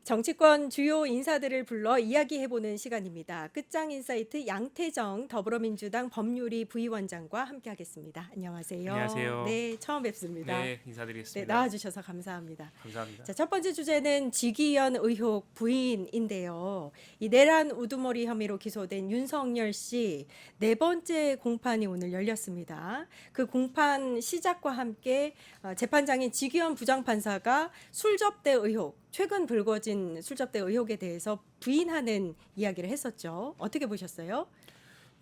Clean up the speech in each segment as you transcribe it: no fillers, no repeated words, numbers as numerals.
정치권 주요 인사들을 불러 이야기해보는 시간입니다. 끝장 인사이트 양태정 더불어민주당 법률위 부위원장과 함께하겠습니다. 안녕하세요. 안녕하세요. 네, 처음 뵙습니다. 네, 네, 인사드리겠습니다. 나와주셔서 감사합니다. 감사합니다. 자, 첫 번째 주제는 직위원 의혹 부인인데요. 이 내란 우두머리 혐의로 기소된 윤석열 씨 네 번째 공판이 오늘 열렸습니다. 그 공판 시작과 함께 재판장인 직위원 부장판사가 술접대 의혹, 최근 불거진 술접대 의혹에 대해서 부인하는 이야기를 했었죠. 어떻게 보셨어요?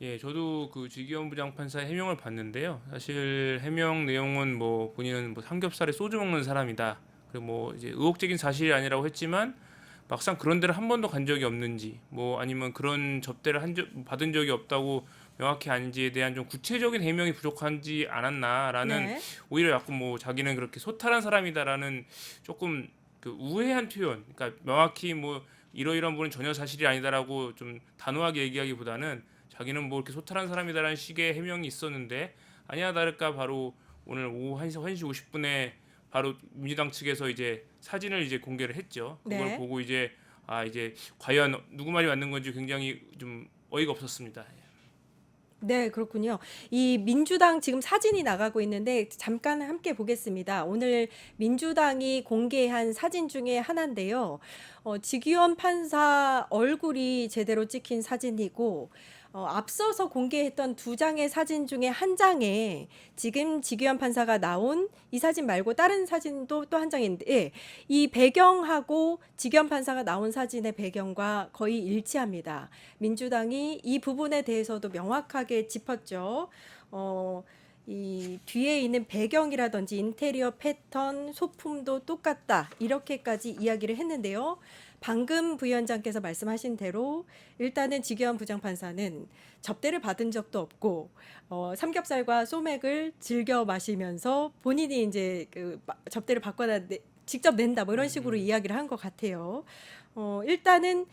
예, 저도 그 주기현 부장판사의 해명을 봤는데요. 사실 해명 내용은 뭐 본인은 뭐 삼겹살에 소주 먹는 사람이다. 그리고 뭐 이제 의혹적인 사실이 아니라고 했지만 막상 그런 데를 한 번도 간 적이 없는지, 뭐 아니면 그런 접대를 받은 적이 없다고 명확히 아닌지에 대한 좀 구체적인 해명이 부족한지 않았나라는, 네. 오히려 약간 뭐 자기는 그렇게 소탈한 사람이다라는 조금 그 우회한 표현, 그러니까 명확히 뭐 이러이러한 부분은 전혀 사실이 아니다라고 좀 단호하게 얘기하기보다는 자기는 뭐 이렇게 소탈한 사람이다라는 식의 해명이 있었는데, 아니야 다를까 바로 오늘 오후 1시 50분에 바로 민주당 측에서 이제 사진을 이제 공개를 했죠. 그걸 네. 보고 이제 이제 과연 누구 말이 맞는 건지 굉장히 좀 어이가 없었습니다. 네, 그렇군요. 이 민주당 지금 사진이 나가고 있는데 잠깐 함께 보겠습니다. 오늘 민주당이 공개한 사진 중에 하나인데요. 직위원 판사 얼굴이 제대로 찍힌 사진이고, 앞서서 공개했던 두 장의 사진 중에 한 장에 지금 직위원 판사가 나온 이 사진 말고 다른 사진도 또 한 장인데, 예, 이 배경하고 직위원 판사가 나온 사진의 배경과 거의 일치합니다. 민주당이 이 부분에 대해서도 명확하게 짚었죠. 이 뒤에 있는 배경이라든지 인테리어 패턴, 소품도 똑같다. 이렇게까지 이야기를 했는데요. 방금 부위원장께서 말씀하신 대로 일단은 직위원 부장판사는 접대를 받은 적도 없고 삼겹살과 소맥을 즐겨 마시면서 본인이 이제 그 접대를 받거나 직접 낸다 뭐 이런 식으로 이야기를 한 것 같아요. 일단은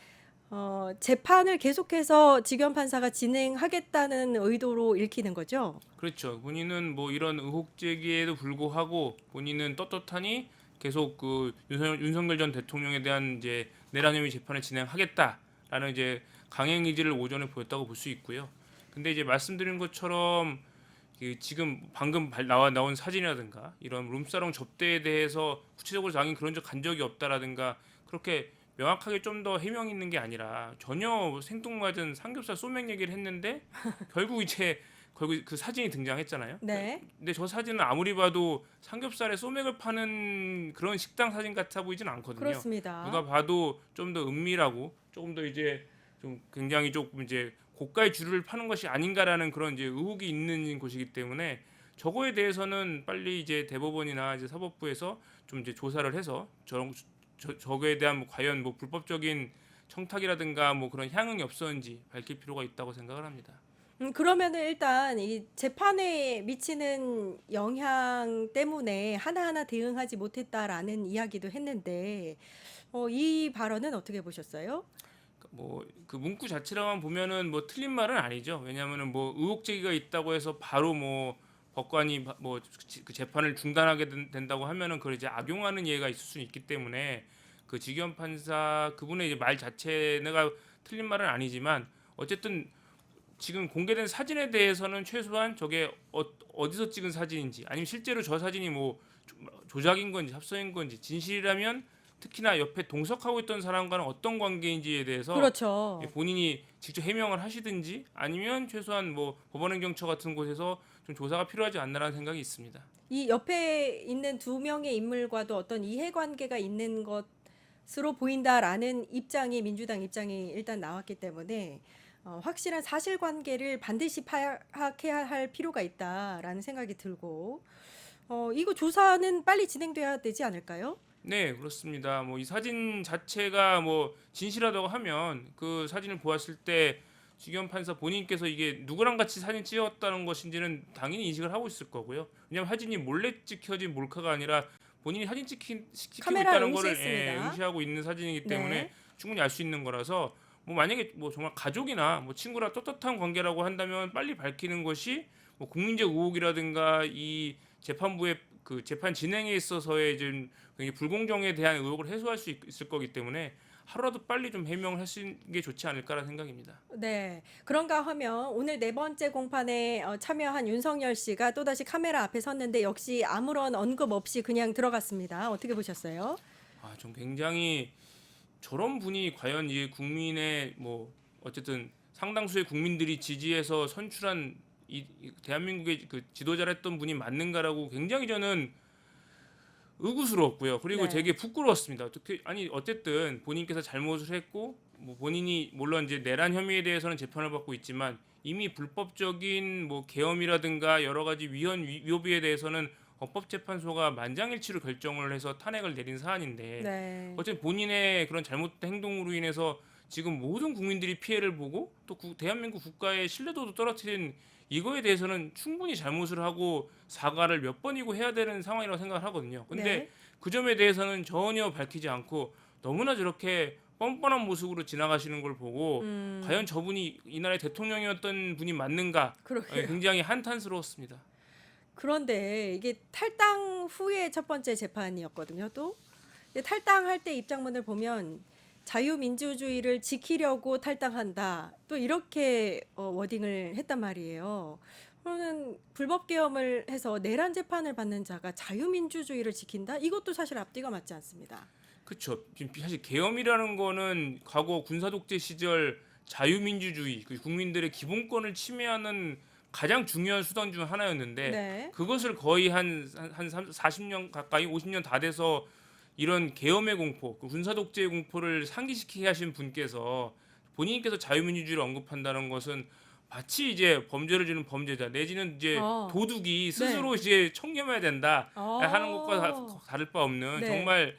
재판을 계속해서 직위원 판사가 진행하겠다는 의도로 읽히는 거죠. 그렇죠. 본인은 뭐 이런 의혹 제기에도 불구하고 본인은 떳떳하니 계속 그 윤석열 전 대통령에 대한 이제 내란 혐의 재판을 진행하겠다라는 이제 강행 의지를 오전에 보였다고 볼 수 있고요. 근데 이제 말씀드린 것처럼 그 지금 방금 나온 사진이라든가 이런 룸사롱 접대에 대해서 구체적으로 자기는 그런 적 간 적이 없다라든가 그렇게 명확하게 좀 더 해명 있는 게 아니라 전혀 생뚱맞은 삼겹살 소맥 얘기를 했는데 결국 그 사진이 등장했잖아요. 네. 근데 저 사진은 아무리 봐도 삼겹살에 소맥을 파는 그런 식당 사진 같아 보이진 않거든요. 누가 그렇습니다. 봐도 좀 더 은밀하고 조금 더 이제 좀 굉장히 조금 이제 고가의 주류를 파는 것이 아닌가라는 그런 이제 의혹이 있는 곳이기 때문에 저거에 대해서는 빨리 이제 대법원이나 이제 사법부에서 좀 이제 조사를 해서 저거에 대한 뭐 과연 뭐 불법적인 청탁이라든가 뭐 그런 향응이 없었는지 밝힐 필요가 있다고 생각을 합니다. 그러면은 일단 이 재판에 미치는 영향 때문에 하나하나 대응하지 못했다라는 이야기도 했는데, 이 발언은 어떻게 보셨어요? 뭐 그 문구 자체로만 보면은 뭐 틀린 말은 아니죠. 왜냐하면은 뭐 의혹 제기가 있다고 해서 바로 뭐 법관이 뭐 그 재판을 중단하게 된다고 하면은 그걸 이제 악용하는 예가 있을 수 있기 때문에 그 직위원 판사 그분의 이제 말 자체가 틀린 말은 아니지만, 어쨌든 지금 공개된 사진에 대해서는 최소한 저게 어디서 찍은 사진인지, 아니면 실제로 저 사진이 뭐 조작인 건지 합성인 건지, 진실이라면 특히나 옆에 동석하고 있던 사람과는 어떤 관계인지에 대해서 그렇죠. 본인이 직접 해명을 하시든지, 아니면 최소한 뭐 법원행정처 같은 곳에서 좀 조사가 필요하지 않나라는 생각이 있습니다. 이 옆에 있는 두 명의 인물과도 어떤 이해관계가 있는 것으로 보인다라는 입장이 민주당 입장이 일단 나왔기 때문에 확실한 사실관계를 반드시 파악해야 할 필요가 있다라는 생각이 들고 이거 조사는 빨리 진행돼야 되지 않을까요? 네, 그렇습니다. 뭐 이 사진 자체가 뭐 진실하다고 하면 그 사진을 보았을 때 지기현 판사 본인께서 이게 누구랑 같이 사진 찍었다는 것인지는 당연히 인식을 하고 있을 거고요. 왜냐하면 사진이 몰래 찍혀진 몰카가 아니라 본인이 찍히고 카메라 있다는 거를 응시했습니다. 응시하고 있는 사진이기 때문에 네. 충분히 알 수 있는 거라서, 뭐 만약에 뭐 정말 가족이나 뭐 친구라 떳떳한 관계라고 한다면 빨리 밝히는 것이 뭐 국민적 의혹이라든가 이 재판부의 그 재판 진행에 있어서의 좀 굉장히 불공정에 대한 의혹을 해소할 수 있을 거기 때문에 하루라도 빨리 좀 해명을 하시는 게 좋지 않을까라는 생각입니다. 네. 그런가 하면 오늘 네 번째 공판에 참여한 윤석열 씨가 또다시 카메라 앞에 섰는데 역시 아무런 언급 없이 그냥 들어갔습니다. 어떻게 보셨어요? 좀 굉장히 저런 분이 과연 이 국민의 뭐 어쨌든 상당수의 국민들이 지지해서 선출한 이 대한민국의 그 지도자를 했던 분이 맞는가라고 굉장히 저는 의구스러웠고요. 그리고 네. 되게 부끄러웠습니다. 어떻게 아니 어쨌든 본인께서 잘못을 했고 뭐 본인이 물론 이제 내란 혐의에 대해서는 재판을 받고 있지만 이미 불법적인 뭐 계엄이라든가 여러 가지 위협에 대해서는 헌법재판소가 만장일치로 결정을 해서 탄핵을 내린 사안인데 네. 어쨌든 본인의 그런 잘못된 행동으로 인해서 지금 모든 국민들이 피해를 보고 또 대한민국 국가의 신뢰도도 떨어뜨린 이거에 대해서는 충분히 잘못을 하고 사과를 몇 번이고 해야 되는 상황이라고 생각을 하거든요. 근데 네. 그 점에 대해서는 전혀 밝히지 않고 너무나 저렇게 뻔뻔한 모습으로 지나가시는 걸 보고 과연 저분이 이 나라의 대통령이었던 분이 맞는가 그러게요. 굉장히 한탄스러웠습니다. 그런데 이게 탈당 후에 첫 번째 재판이었거든요, 또. 근데 탈당할 때 입장문을 보면 자유민주주의를 지키려고 탈당한다. 또 이렇게 워딩을 했단 말이에요. 그러면 불법 계엄을 해서 내란 재판을 받는 자가 자유민주주의를 지킨다? 이것도 사실 앞뒤가 맞지 않습니다. 그렇죠. 사실 계엄이라는 거는 과거 군사독재 시절 자유민주주의, 그 국민들의 기본권을 침해하는 가장 중요한 수단 중 하나였는데 네. 그것을 거의 한 40년 가까이 50년 다 돼서 이런 계엄의 공포, 그 군사독재의 공포를 상기시키게 하신 분께서 본인께서 자유민주주의를 언급한다는 것은 마치 이제 범죄를 저지른 범죄자 내지는 이제 어. 도둑이 스스로 이제 청렴해야 된다 하는 것과 어. 다를 바 없는 네. 정말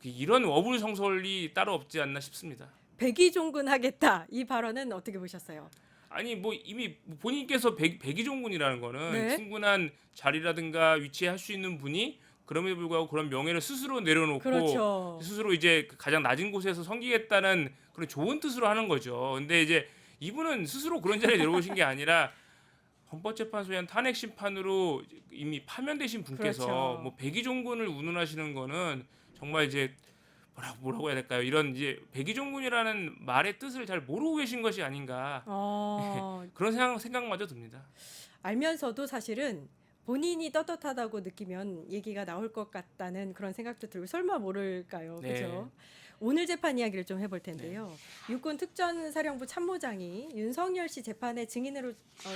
이런 어불성설이 따로 없지 않나 싶습니다. 백의종군하겠다. 이 발언은 어떻게 보셨어요? 아니 뭐 이미 본인께서 백의종군이라는 거는 네. 충분한 자리라든가 위치에 할 수 있는 분이 그럼에도 불구하고 그런 명예를 스스로 내려놓고 그렇죠. 스스로 이제 가장 낮은 곳에서 섬기겠다는 그런 좋은 뜻으로 하는 거죠. 근데 이제 이분은 스스로 그런 자리에 내려오신 게 아니라 헌법재판소에 한 탄핵 심판으로 이미 파면되신 분께서 그렇죠. 뭐 백의종군을 운운하시는 거는 정말 이제 뭐라고 해야 될까요? 이런 이제 백의종군이라는 말의 뜻을 잘 모르고 계신 것이 아닌가 그런 생각마저 듭니다. 알면서도 사실은 본인이 떳떳하다고 느끼면 얘기가 나올 것 같다는 그런 생각도 들고 설마 모를까요? 네. 그죠? 오늘 재판 이야기를 좀 해볼 텐데요. 육군 특전사령부 참모장이 윤석열 씨 재판에 증인으로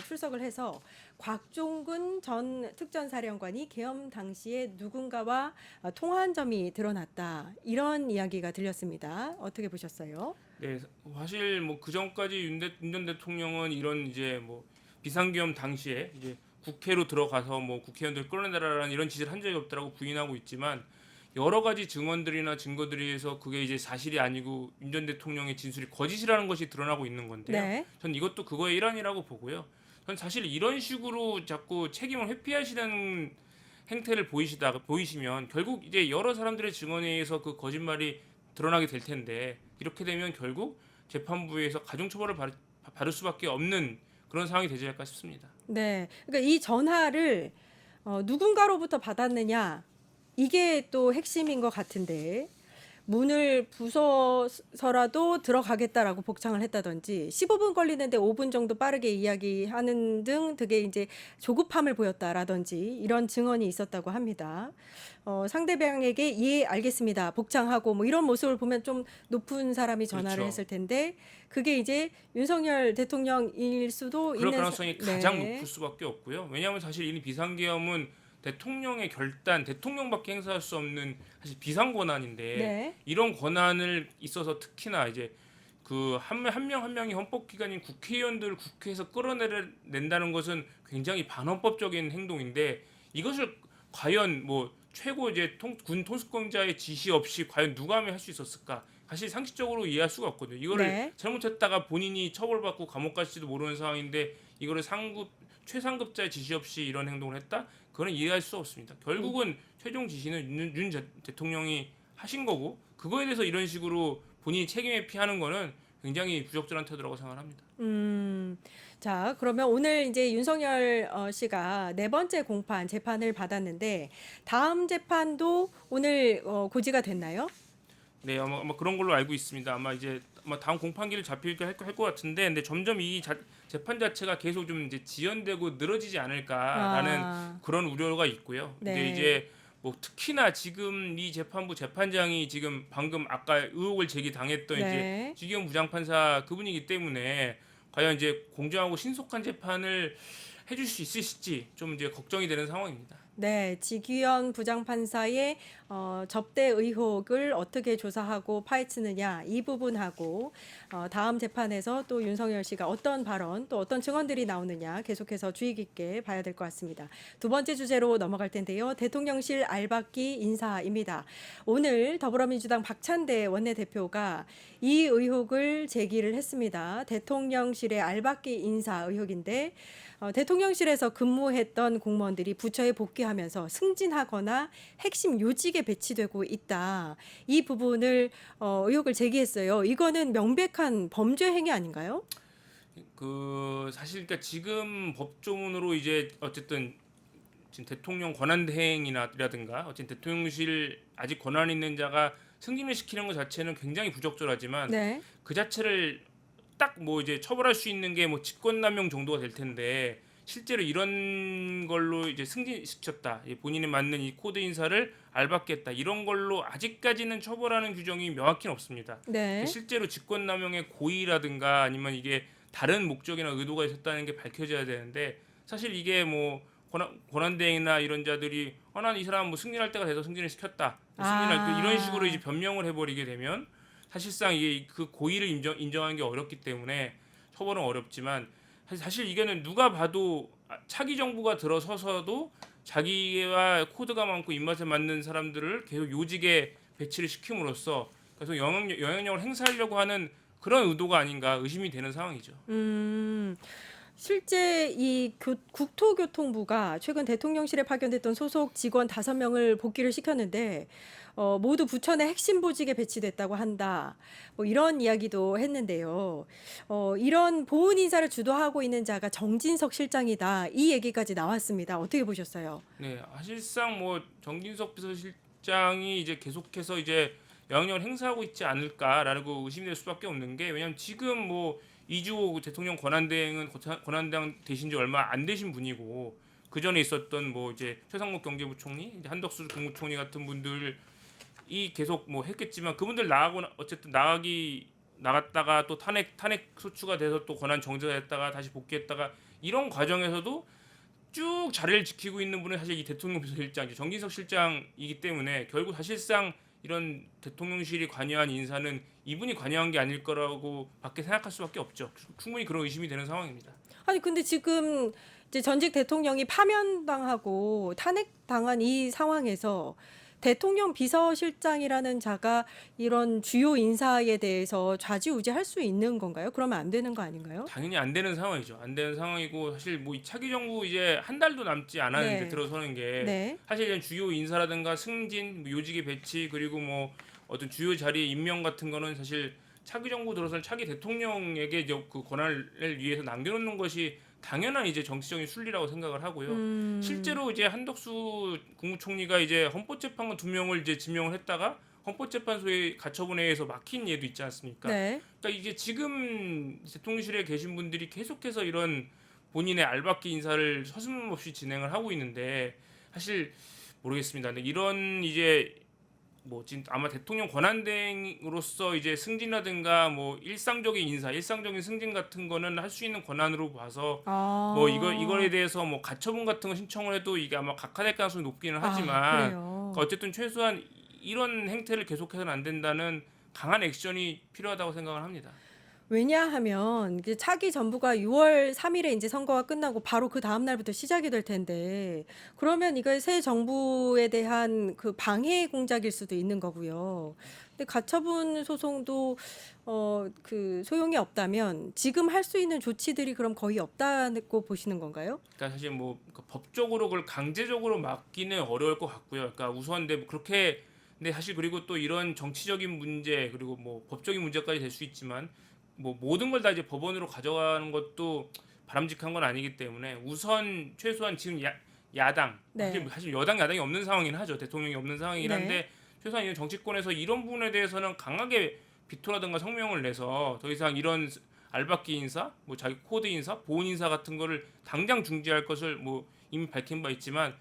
출석을 해서 곽종근 전 특전사령관이 계엄 당시에 누군가와 통화한 점이 드러났다. 이런 이야기가 들렸습니다. 어떻게 보셨어요? 네, 사실 뭐 그 전까지 윤 전 대통령은 이런 이제 뭐 비상계엄 당시에 이제 국회로 들어가서 뭐 국회의원들 끌어내라라는 이런 지시를 한 적이 없다라고 부인하고 있지만 여러 가지 증언들이나 증거들에 의해서 그게 이제 사실이 아니고 윤 전 대통령의 진술이 거짓이라는 것이 드러나고 있는 건데요. 네. 전 이것도 그거의 일환이라고 보고요. 전 사실 이런 식으로 자꾸 책임을 회피하시는 행태를 보이시면 결국 이제 여러 사람들의 증언에 의해서 그 거짓말이 드러나게 될 텐데 이렇게 되면 결국 재판부에서 가중처벌을 받을 수밖에 없는 그런 상황이 되지 않을까 싶습니다. 네. 그러니까 이 전화를 누군가로부터 받았느냐 이게 또 핵심인 것 같은데 문을 부숴서라도 들어가겠다라고 복창을 했다든지 15분 걸리는데 5분 정도 빠르게 이야기하는 등 되게 이제 조급함을 보였다라든지 이런 증언이 있었다고 합니다. 상대방에게 예 알겠습니다 복창하고 뭐 이런 모습을 보면 좀 높은 사람이 전화를 그렇죠. 했을 텐데 그게 이제 윤석열 대통령일 수도 그럴 있는 가능성이 가장 네. 높을 수밖에 없고요. 왜냐하면 사실 이 비상계엄은 대통령의 결단, 대통령밖에 행사할 수 없는 사실 비상 권한인데 네. 이런 권한을 있어서 특히나 이제 그 한 명 한 명이 헌법기관인 국회의원들을 국회에서 끌어낸다는 것은 굉장히 반헌법적인 행동인데 이것을 과연 뭐 최고 이제 군 통수권자의 지시 없이 과연 누가 하면 할 수 있었을까? 사실 상식적으로 이해할 수가 없거든요. 이거를 네. 잘못했다가 본인이 처벌받고 감옥 갈지도 모르는 상황인데 이거를 최상급자의 지시 없이 이런 행동을 했다? 그건 이해할 수 없습니다. 결국은 최종 지시는 윤 대통령이 하신 거고 그거에 대해서 이런 식으로 본인이 책임 회피하는 거는 굉장히 부적절한 태도라고 생각합니다. 자, 그러면 오늘 이제 윤석열 씨가 네 번째 공판 재판을 받았는데 다음 재판도 오늘 고지가 됐나요? 네, 아마 그런 걸로 알고 있습니다. 아마 이제 아마 다음 공판기를 잡히게 할 것 같은데, 근데 점점 재판 자체가 계속 좀 이제 지연되고 늘어지지 않을까라는 아, 그런 우려가 있고요. 근데 네. 이제 뭐 특히나 지금 이 재판부 재판장이 지금 방금 아까 의혹을 제기당했던 이제 네. 주기현 부장판사 그분이기 때문에 과연 이제 공정하고 신속한 재판을 해줄 수 있으실지 좀 이제 걱정이 되는 상황입니다. 네, 지규현 부장판사의 접대 의혹을 어떻게 조사하고 파헤치느냐 이 부분하고 다음 재판에서 또 윤석열 씨가 어떤 발언 또 어떤 증언들이 나오느냐 계속해서 주의 깊게 봐야 될 것 같습니다. 두 번째 주제로 넘어갈 텐데요. 대통령실 알박기 인사입니다. 오늘 더불어민주당 박찬대 원내대표가 이 의혹을 제기를 했습니다. 대통령실의 알박기 인사 의혹인데 대통령실에서 근무했던 공무원들이 부처에 복귀하면서 승진하거나 핵심 요직에 배치되고 있다. 이 부분을 의혹을 제기했어요. 이거는 명백한 범죄 행위 아닌가요? 그 사실 그러니까 지금 법조문으로 이제 어쨌든 지금 대통령 권한 대행이라든가 어쨌든 대통령실 아직 권한 있는 자가 승진을 시키는 것 자체는 굉장히 부적절하지만 네. 그 자체를 딱 뭐 이제 처벌할 수 있는 게 뭐 직권남용 정도가 될 텐데 실제로 이런 걸로 이제 승진시켰다 본인에 맞는 이 코드 인사를 알박했다 이런 걸로 아직까지는 처벌하는 규정이 명확히는 없습니다. 네. 실제로 직권남용의 고의라든가 아니면 이게 다른 목적이나 의도가 있었다는 게 밝혀져야 되는데 사실 이게 뭐 권한대행이나 이런 자들이 난 이 사람 뭐 승진할 때가 돼서 승진을 시켰다 승진할 때 이런 식으로 이제 아, 변명을 해버리게 되면 사실상 이게 그 고의를 인정하는 게 어렵기 때문에 처벌은 어렵지만 사실 이게는 누가 봐도 차기 정부가 들어서서도 자기와 코드가 많고 입맛에 맞는 사람들을 계속 요직에 배치를 시킴으로써 계속 영향력을 행사하려고 하는 그런 의도가 아닌가 의심이 되는 상황이죠. 음. 실제 이 국토교통부가 최근 대통령실에 파견됐던 소속 직원 5명을 복귀를 시켰는데 모두 부천의 핵심 보직에 배치됐다고 한다. 뭐 이런 이야기도 했는데요. 이런 보훈 인사를 주도하고 있는 자가 정진석 실장이다. 이 얘기까지 나왔습니다. 어떻게 보셨어요? 네, 사실상 뭐 정진석 비서실장이 이제 계속해서 이제 영향력을 행사하고 있지 않을까라고 의심될 수밖에 없는 게 왜냐하면 지금 뭐 이주호 대통령 권한대행은 권한대행 되신 지 얼마 안 되신 분이고 그 전에 있었던 뭐 이제 최상목 경제부총리, 이제 한덕수 국무총리 같은 분들이 계속 뭐 했겠지만 그분들 어쨌든 나갔다가 또 탄핵 소추가 돼서 또 권한 정지됐다가 다시 복귀했다가 이런 과정에서도 쭉 자리를 지키고 있는 분은 사실 이 대통령 비서실장, 이제 정진석 실장이기 때문에 결국 사실상 이런 대통령실이 관여한 인사는 이분이 관여한 게 아닐 거라고 밖에 생각할 수밖에 없죠. 충분히 그런 의심이 되는 상황입니다. 아니 근데 지금 이제 전직 대통령이 파면당하고 탄핵당한 이 상황에서 대통령 비서실장이라는 자가 이런 주요 인사에 대해서 좌지우지할 수 있는 건가요? 그러면 안 되는 거 아닌가요? 당연히 안 되는 상황이죠. 안 되는 상황이고 사실 뭐 이 차기 정부 이제 한 달도 남지 않았는데 네. 들어서는 게 네. 사실 이제 주요 인사라든가 승진, 뭐 요직의 배치 그리고 뭐 어떤 주요 자리에 임명 같은 거는 사실 차기 정부 들어서 차기 대통령에게 이제 그 권한을 위해서 남겨놓는 것이 당연한 이제 정치적인 순리라고 생각을 하고요. 음. 실제로 이제 한덕수 국무총리가 이제 헌법재판관 2명을 이제 지명을 했다가 헌법재판소의 가처분에 의해서 막힌 예도 있지 않습니까? 네. 그러니까 이게 지금 대통령실에 계신 분들이 계속해서 이런 본인의 알박기 인사를 서슴없이 진행을 하고 있는데 사실 모르겠습니다. 근데 이런 이제 뭐 지금 아마 대통령 권한대행으로서 이제 승진이라든가 뭐 일상적인 인사, 일상적인 승진 같은 거는 할 수 있는 권한으로 봐서 뭐 이거에 아. 대해서 뭐 가처분 같은 거 신청을 해도 이게 아마 각하될 가능성이 높기는 아, 하지만 그러니까 그래요. 어쨌든 최소한 이런 행태를 계속해서는 안 된다는 강한 액션이 필요하다고 생각을 합니다. 왜냐하면 이제 차기 정부가 6월 3일에 이제 선거가 끝나고 바로 그 다음 날부터 시작이 될 텐데 그러면 이거 새 정부에 대한 그 방해 공작일 수도 있는 거고요. 근데 가처분 소송도 그 소용이 없다면 지금 할 수 있는 조치들이 그럼 거의 없다고 보시는 건가요? 그러니까 사실 뭐 법적으로 그걸 강제적으로 막기는 어려울 것 같고요. 그러니까 우선 근데 근데 사실 그리고 또 이런 정치적인 문제 그리고 뭐 법적인 문제까지 될 수 있지만 뭐 모든 걸 다 이제 법원으로 가져가는 것도 바람직한 건 아니기 때문에 우선 최소한 지금 야당 네. 사실 여당 야당이 없는 상황이긴 하죠. 대통령이 없는 상황이긴 네. 한데 최소한 이 정치권에서 이런 부분에 대해서는 강하게 비토라든가 성명을 내서 더 이상 이런 알박기 인사, 뭐 자기 코드 인사, 보훈 인사 같은 거를 당장 중지할 것을 뭐 이미 밝힌 바 있지만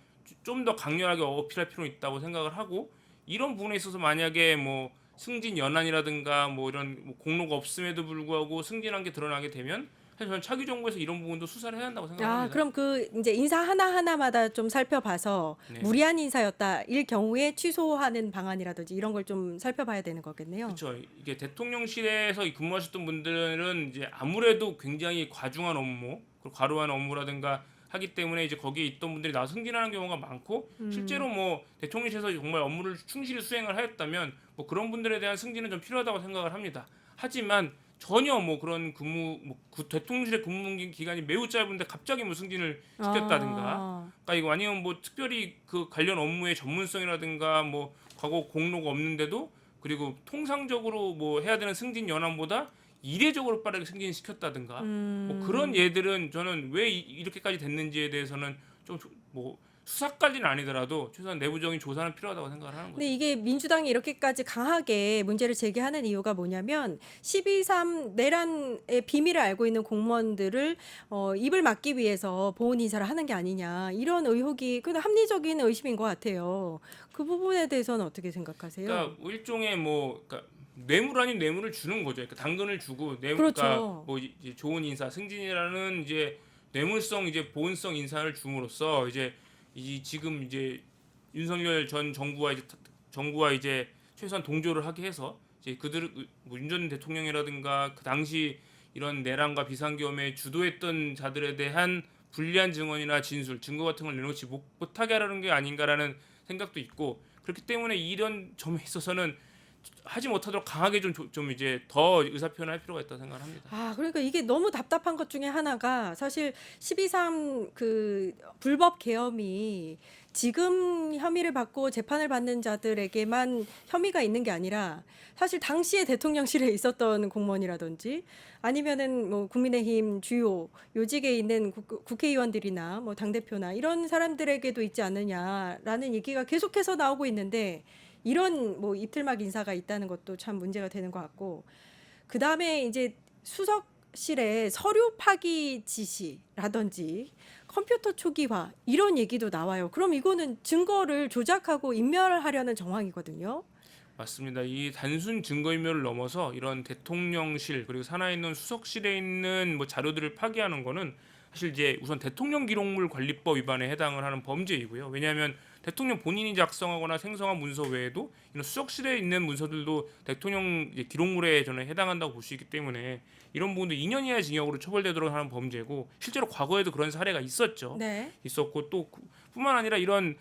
좀 더 강렬하게 어필할 필요는 있다고 생각을 하고 이런 부분에 있어서 만약에 뭐 승진 연한이라든가 뭐 이런 뭐 공로가 없음에도 불구하고 승진한 게 드러나게 되면 사실 저는 차기 정부에서 이런 부분도 수사를 해야 한다고 생각합니다. 그럼 그 이제 인사 하나하나마다 좀 살펴봐서 네. 무리한 인사였다 일 경우에 취소하는 방안이라든지 이런 걸 좀 살펴봐야 되는 거겠네요. 그렇죠. 이게 대통령실에서 근무하셨던 분들은 이제 아무래도 굉장히 과중한 업무, 그리고 과로한 업무라든가 하기 때문에 이제 거기에 있던 분들이 나서 승진하는 경우가 많고 실제로 뭐 대통령실에서 정말 업무를 충실히 수행을 하였다면 뭐 그런 분들에 대한 승진은 좀 필요하다고 생각을 합니다. 하지만 전혀 뭐 그런 대통령실의 근무 기간이 매우 짧은데 갑자기 뭐 승진을 시켰다든가, 그러니까 이거 아니면 뭐 특별히 그 관련 업무의 전문성이라든가 뭐 과거 공로가 없는데도 그리고 통상적으로 뭐 해야 되는 승진 연한보다 이례적으로 빠르게 승진시켰다든가 뭐 그런 예들은 저는 왜 이렇게까지 됐는지에 대해서는 좀 뭐 수사까지는 아니더라도 최소한 내부적인 조사는 필요하다고 생각을 하는 거죠. 근데 이게 민주당이 이렇게까지 강하게 문제를 제기하는 이유가 뭐냐면 12.3 내란의 비밀을 알고 있는 공무원들을 입을 막기 위해서 보훈 인사를 하는 게 아니냐 이런 의혹이 그냥 합리적인 의심인 것 같아요. 그 부분에 대해서는 어떻게 생각하세요? 그러니까 뭐 일종의 뭐 그러니까 뇌물 아닌 뇌물을 주는 거죠. 그러니까 당근을 주고 그러니까 그렇죠. 뭐 이제 좋은 인사, 승진이라는 이제 뇌물성 이제 보은성 인사를 줌으로써 이제 지금 이제 윤석열 전 정부와 이제 최소한 동조를 하게 해서 이제 뭐윤 전 대통령이라든가 그 당시 이런 내란과 비상계엄에 주도했던 자들에 대한 불리한 증언이나 진술, 증거 같은 걸 내놓지 못하게 하라는 게 아닌가라는 생각도 있고 그렇기 때문에 이런 점에 있어서는 하지 못하도록 강하게 좀 이제 더 의사 표현을 할 필요가 있다고 생각을 합니다. 그러니까 이게 너무 답답한 것 중에 하나가 사실 12.3 그 불법 계엄이 지금 혐의를 받고 재판을 받는 자들에게만 혐의가 있는 게 아니라 사실 당시에 대통령실에 있었던 공무원이라든지 아니면은 뭐 국민의힘 주요 요직에 있는 국회의원들이나 뭐 당대표나 이런 사람들에게도 있지 않느냐라는 얘기가 계속해서 나오고 있는데 이런 뭐 이틀막 인사가 있다는 것도 참 문제가 되는 것 같고 그다음에 이제 수석실에 서류 파기 지시라든지 컴퓨터 초기화 이런 얘기도 나와요. 그럼 이거는 증거를 조작하고 인멸하려는 정황이거든요. 맞습니다. 이 단순 증거인멸을 넘어서 이런 대통령실 그리고 산하에 있는 수석실에 있는 뭐 자료들을 파기하는 거는 사실 이제 우선 대통령 기록물 관리법 위반에 해당을 하는 범죄이고요. 왜냐하면 대통령 본인이 작성하거나 생성한 문서 외에도 이런 수석실에 있는 문서들도 대통령 이제 기록물에 저는 해당한다고 볼 수 있기 때문에 이런 부분도 2년 이하의 징역으로 처벌되도록 하는 범죄고 실제로 과거에도 그런 사례가 있었죠. 네. 있었고 또 뿐만 아니라 이런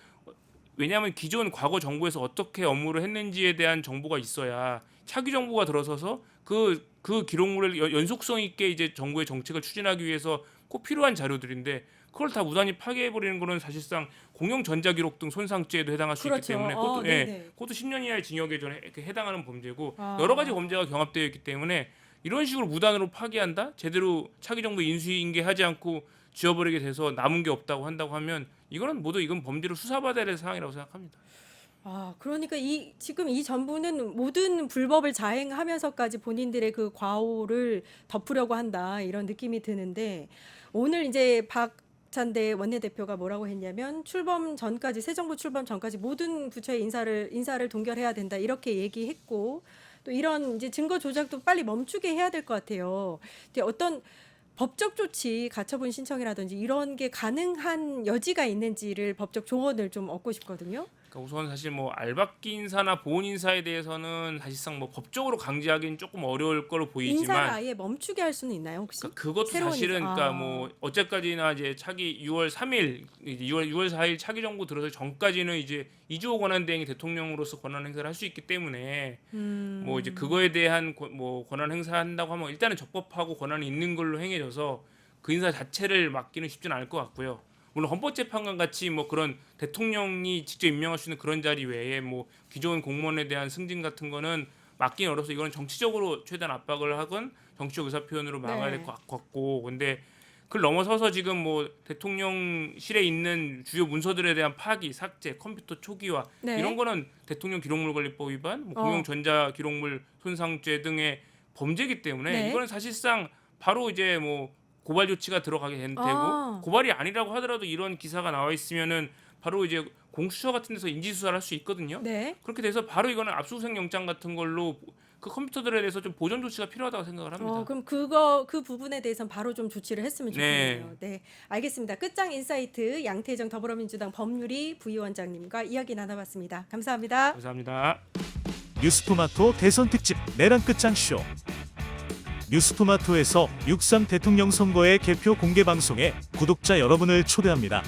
왜냐하면 기존 과거 정부에서 어떻게 업무를 했는지에 대한 정보가 있어야 차기 정부가 들어서서 그 기록물을 연속성 있게 이제 정부의 정책을 추진하기 위해서 꼭 필요한 자료들인데 그걸 다 무단히 파괴해 버리는 거는 사실상 공용 전자기록 등 손상죄에도 해당할 수 있기 그렇죠. 때문에 그것도 네네. 그것도 10년 이하의 징역에 저는 해당하는 범죄고 아. 여러 가지 범죄가 경합되어 있기 때문에 이런 식으로 무단으로 파기한다 제대로 차기 정부 인수인계하지 않고 지워버리게 돼서 남은 게 없다고 한다고 하면 이건 범죄로 수사받아야 될 상황이라고 생각합니다. 그러니까 지금 이 정부는 모든 불법을 자행하면서까지 본인들의 그 과오를 덮으려고 한다 이런 느낌이 드는데 오늘 이제 박찬대 원내대표가 뭐라고 했냐면 출범 전까지 새 정부 출범 전까지 모든 부처의 인사를 동결해야 된다 이렇게 얘기했고 또 이런 이제 증거 조작도 빨리 멈추게 해야 될 것 같아요. 근데 어떤 법적 조치, 가처분 신청이라든지 이런 게 가능한 여지가 있는지를 법적 조언을 좀 얻고 싶거든요. 그러니까 우선 사실 뭐 알박기 인사나 보훈 인사에 대해서는 사실상 뭐 법적으로 강제하기는 조금 어려울 거로 인사를 보이지만 아예 멈추게 할 수는 있나요, 혹시? 그러니까 그것도 새로운 사실은 인사. 그러니까 뭐 어제까지나 이제 차기 6월 3일, 6월 4일 차기 정부 들어서 전까지는 이제 이주호 권한대행이 대통령으로서 권한 행사를 할 수 있기 때문에 뭐 이제 그거에 대한 뭐 권한 행사한다고 하면 일단은 적법하고 권한이 있는 걸로 행해져서 그 인사 자체를 막기는 쉽지는 않을 것 같고요. 물론 헌법재판관 같이 뭐 그런 대통령이 직접 임명할 수 있는 그런 자리 외에 뭐 기존 공무원에 대한 승진 같은 거는 막긴 어려서 이거는 정치적으로 최대한 압박을 하건 정치적 의사 표현으로 막아야 될 네. 것 같고 근데 그걸 넘어서서 지금 뭐 대통령실에 있는 주요 문서들에 대한 파기, 삭제, 컴퓨터 초기화 네. 이런 거는 대통령 기록물 관리법 위반, 뭐 어. 공용 전자 기록물 손상죄 등의 범죄이기 때문에 네. 이거는 사실상 바로 이제 뭐 고발 조치가 들어가게 되고 아. 고발이 아니라고 하더라도 이런 기사가 나와 있으면은 바로 이제 공수처 같은 데서 인지 수사를 할 수 있거든요. 네. 그렇게 돼서 바로 이거는 압수수색 영장 같은 걸로 그 컴퓨터들에 대해서 좀 보존 조치가 필요하다고 생각을 합니다. 그럼 그 부분에 대해서는 바로 좀 조치를 했으면 네. 좋겠네요. 네, 알겠습니다. 끝장 인사이트 양태정 더불어민주당 법률위 부위원장님과 이야기 나눠봤습니다. 감사합니다. 감사합니다. 뉴스토마토 대선 특집 내란 끝장 쇼. 뉴스토마토에서 6.3 대통령 선거의 개표 공개 방송에 구독자 여러분을 초대합니다.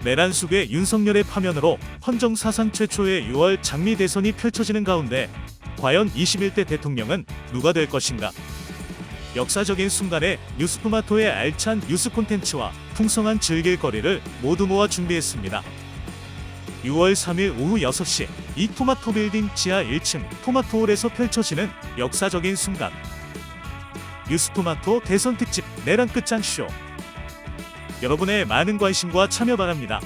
내란 속의 윤석열의 파면으로 헌정 사상 최초의 6월 장미 대선이 펼쳐지는 가운데 과연 21대 대통령은 누가 될 것인가? 역사적인 순간에 뉴스토마토의 알찬 뉴스 콘텐츠와 풍성한 즐길거리를 모두 모아 준비했습니다. 6월 3일 오후 6시 이 토마토 빌딩 지하 1층 토마토홀에서 펼쳐지는 역사적인 순간. 뉴스토마토 대선 특집 내란 끝장 쇼. 여러분의 많은 관심과 참여 바랍니다.